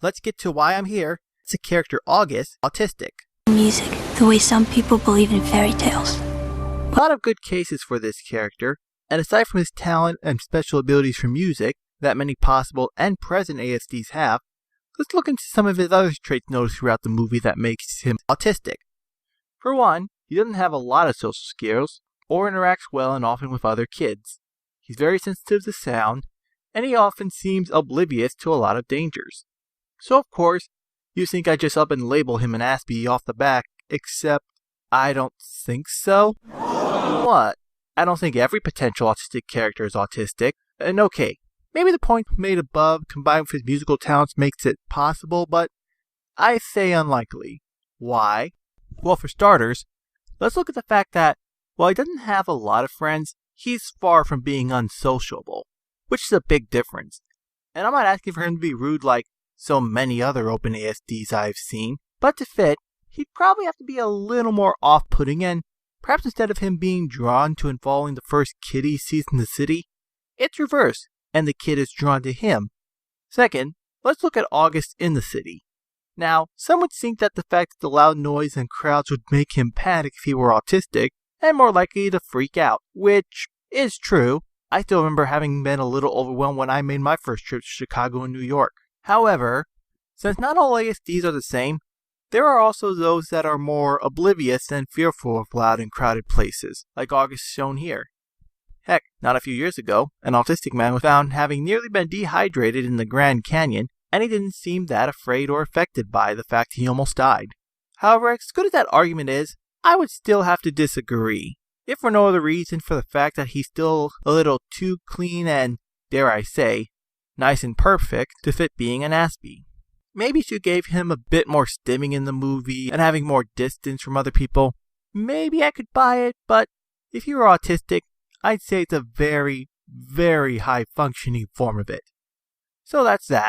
let's get to why I'm here. It's the character August, autistic. Music, the way some people believe in fairy tales. A lot of good cases for this character, and aside from his talent and special abilities for music that many possible and present ASDs have, let's look into some of his other traits noticed throughout the movie that makes him autistic. For one, he doesn't have a lot of social skills, or interacts well and often with other kids. He's very sensitive to sound, and he often seems oblivious to a lot of dangers. So of course, you think I just up and label him an Aspie off the back, except I don't think so. What? I don't think every potential autistic character is autistic. And okay, maybe the point made above combined with his musical talents makes it possible, but I say unlikely. Why? Well, for starters, let's look at the fact that while he doesn't have a lot of friends, he's far from being unsociable, which is a big difference. And I'm not asking for him to be rude like so many other open ASDs I've seen, but to fit, he'd probably have to be a little more off-putting, and perhaps instead of him being drawn to and following the first kid he sees in the city, it's reversed, and the kid is drawn to him. Second, let's look at August in the city. Now, some would think that the fact that the loud noise and crowds would make him panic if he were autistic, and more likely to freak out, which is true. I still remember having been a little overwhelmed when I made my first trip to Chicago and New York. However, since not all ASDs are the same, there are also those that are more oblivious and fearful of loud and crowded places, like August shown here. Heck, not a few years ago, an autistic man was found having nearly been dehydrated in the Grand Canyon, and he didn't seem that afraid or affected by the fact he almost died. However, as good as that argument is, I would still have to disagree, if for no other reason for the fact that he's still a little too clean and, dare I say, nice and perfect to fit being an Aspie. Maybe if you gave him a bit more stimming in the movie and having more distance from other people, maybe I could buy it, but if you were autistic, I'd say it's a very, very high functioning form of it. So that's that.